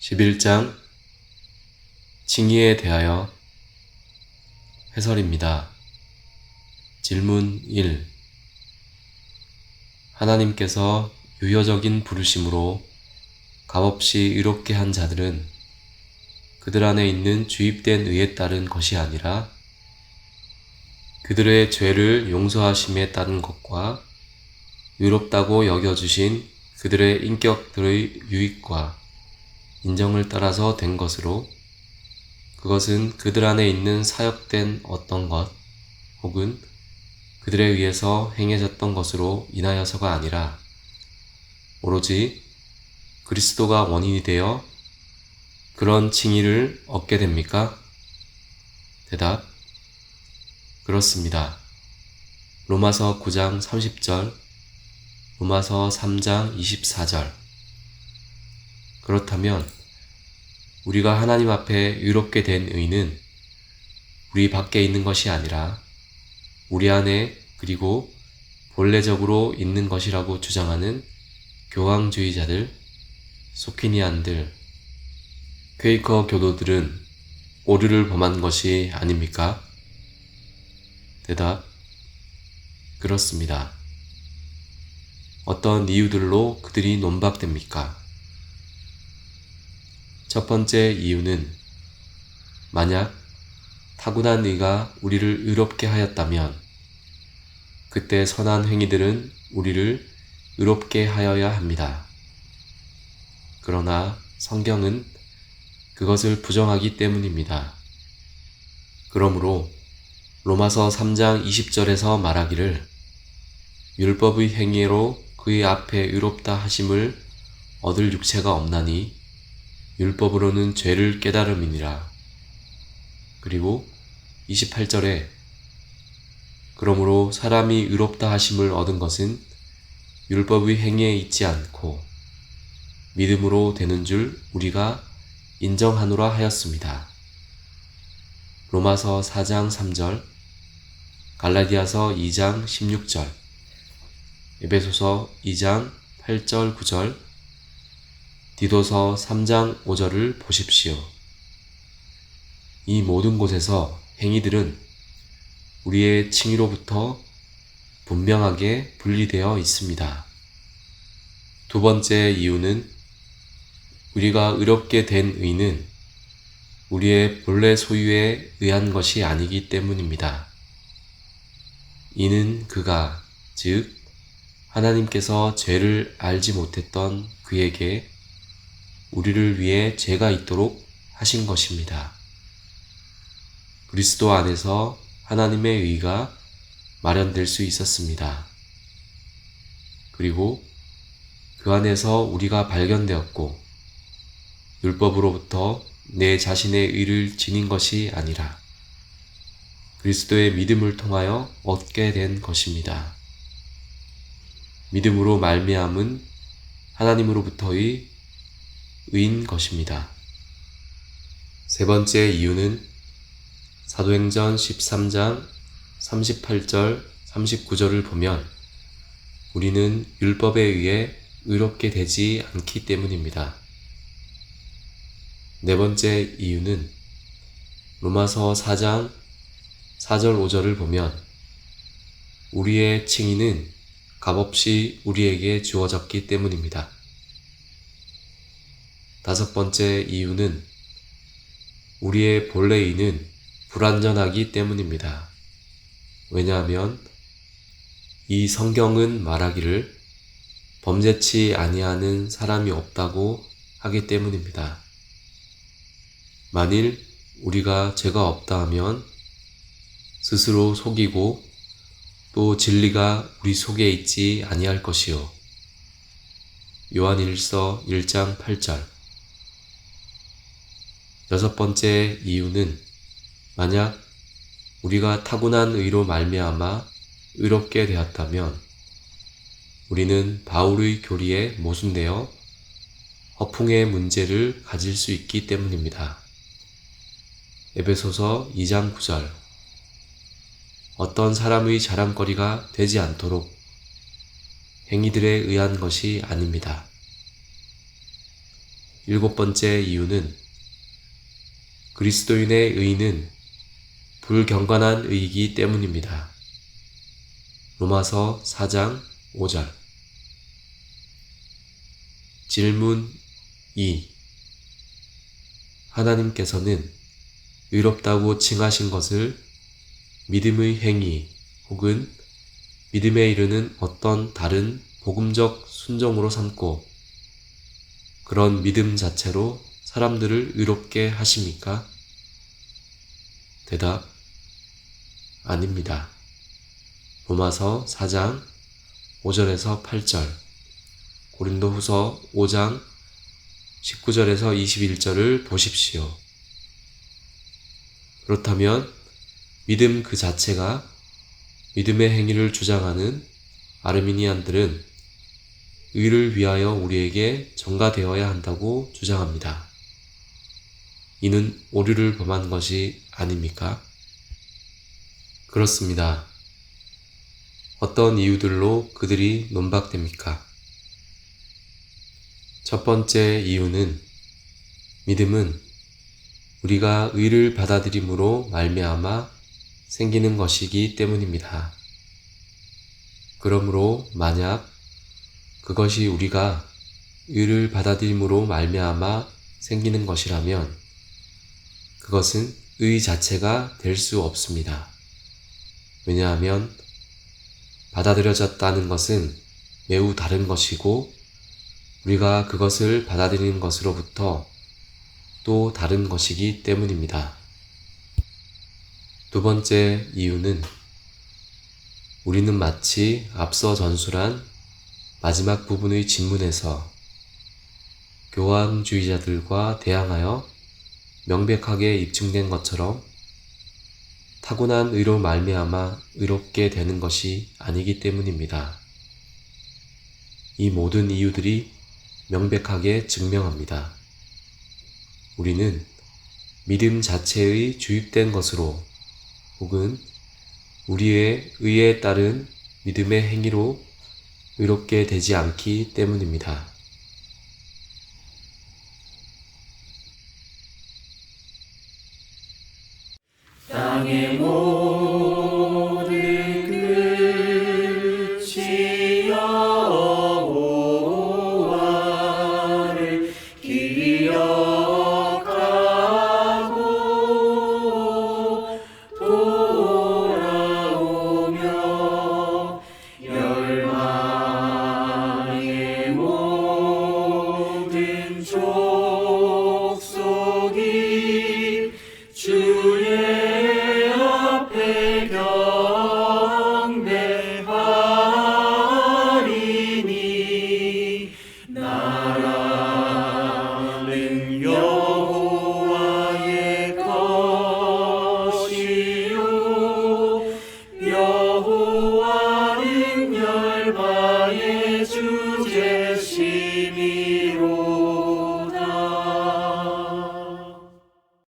11장 칭의에 대하여 해설입니다. 질문 1. 하나님께서 유효적인 부르심으로 값없이 의롭게 한 자들은 그들 안에 있는 주입된 의에 따른 것이 아니라 그들의 죄를 용서하심에 따른 것과 의롭다고 여겨주신 그들의 인격들의 유익과 인정을 따라서 된 것으로, 그것은 그들 안에 있는 사역된 어떤 것 혹은 그들에 의해서 행해졌던 것으로 인하여서가 아니라 오로지 그리스도가 원인이 되어 그런 칭의를 얻게 됩니까? 대답: 그렇습니다. 로마서 9장 30절, 로마서 3장 24절. 그렇다면 우리가 하나님 앞에 의롭게 된 의는 우리 밖에 있는 것이 아니라 우리 안에 그리고 본래적으로 있는 것이라고 주장하는 교황주의자들, 소키니안들, 퀘이커 교도들은 오류를 범한 것이 아닙니까? 대답: 그렇습니다. 어떤 이유들로 그들이 논박됩니까? 첫 번째 이유는, 만약 타고난 의가 우리를 의롭게 하였다면 그때 선한 행위들은 우리를 의롭게 하여야 합니다. 그러나 성경은 그것을 부정하기 때문입니다. 그러므로 로마서 3장 20절에서 말하기를 율법의 행위로 그의 앞에 의롭다 하심을 얻을 육체가 없나니 율법으로는 죄를 깨달음이니라. 그리고 28절에 그러므로 사람이 의롭다 하심을 얻은 것은 율법의 행위에 있지 않고 믿음으로 되는 줄 우리가 인정하노라 하였습니다. 로마서 4장 3절, 갈라디아서 2장 16절, 에베소서 2장 8절 9절, 디도서 3장 5절을 보십시오. 이 모든 곳에서 행위들은 우리의 칭의로부터 분명하게 분리되어 있습니다. 두 번째 이유는, 우리가 의롭게 된 의는 우리의 본래 소유에 의한 것이 아니기 때문입니다. 이는 그가, 즉 하나님께서 죄를 알지 못했던 그에게 우리를 위해 죄가 있도록 하신 것입니다. 그리스도 안에서 하나님의 의가 마련될 수 있었습니다. 그리고 그 안에서 우리가 발견되었고, 율법으로부터 내 자신의 의를 지닌 것이 아니라 그리스도의 믿음을 통하여 얻게 된 것입니다. 믿음으로 말미암은 하나님으로부터의 의인 것입니다. 세 번째 이유는 사도행전 13장 38절 39절을 보면 우리는 율법에 의해 의롭게 되지 않기 때문입니다. 네 번째 이유는 로마서 4장 4절 5절을 보면 우리의 칭의는 값없이 우리에게 주어졌기 때문입니다. 다섯 번째 이유는 우리의 본래 의는 불완전하기 때문입니다. 왜냐하면 이 성경은 말하기를 범죄치 아니하는 사람이 없다고 하기 때문입니다. 만일 우리가 죄가 없다 하면 스스로 속이고 또 진리가 우리 속에 있지 아니할 것이요. 요한일서 1장 8절. 여섯 번째 이유는, 만약 우리가 타고난 의로 말미암아 의롭게 되었다면 우리는 바울의 교리에 모순되어 허풍의 문제를 가질 수 있기 때문입니다. 에베소서 2장 9절. 어떤 사람의 자랑거리가 되지 않도록 행위들에 의한 것이 아닙니다. 7번째 이유는 그리스도인의 의는 불경건한 의이기 때문입니다. 로마서 4장 5절. 질문 2. 하나님께서는 의롭다고 칭하신 것을 믿음의 행위 혹은 믿음에 이르는 어떤 다른 복음적 순종으로 삼고 그런 믿음 자체로 사람들을 의롭게 하십니까? 대답: 아닙니다. 로마서 4장 5절에서 8절, 고린도후서 5장 19절에서 21절을 보십시오. 그렇다면 믿음 그 자체가 믿음의 행위를 주장하는 아르미니안들은 의를 위하여 우리에게 전가되어야 한다고 주장합니다. 이는 오류를 범한 것이 아닙니까? 그렇습니다. 어떤 이유들로 그들이 논박됩니까? 첫 번째 이유는 믿음은 우리가 의를 받아들임으로 말미암아 생기는 것이기 때문입니다. 그러므로 만약 그것이 우리가 의를 받아들임으로 말미암아 생기는 것이라면 그것은 의 자체가 될 수 없습니다. 왜냐하면 받아들여졌다는 것은 매우 다른 것이고 우리가 그것을 받아들이는 것으로부터 또 다른 것이기 때문입니다. 두 번째 이유는 우리는 마치 앞서 전술한 마지막 부분의 질문에서 교황주의자들과 대항하여 명백하게 입증된 것처럼 타고난 의로 말미암아 의롭게 되는 것이 아니기 때문입니다. 이 모든 이유들이 명백하게 증명합니다. 우리는 믿음 자체의 주입된 것으로 혹은 우리의 의에 따른 믿음의 행위로 의롭게 되지 않기 때문입니다. 땅의 모든 끝이 여호와를 기억하고 돌아오며 열방의 모든 족속이 주의 앞에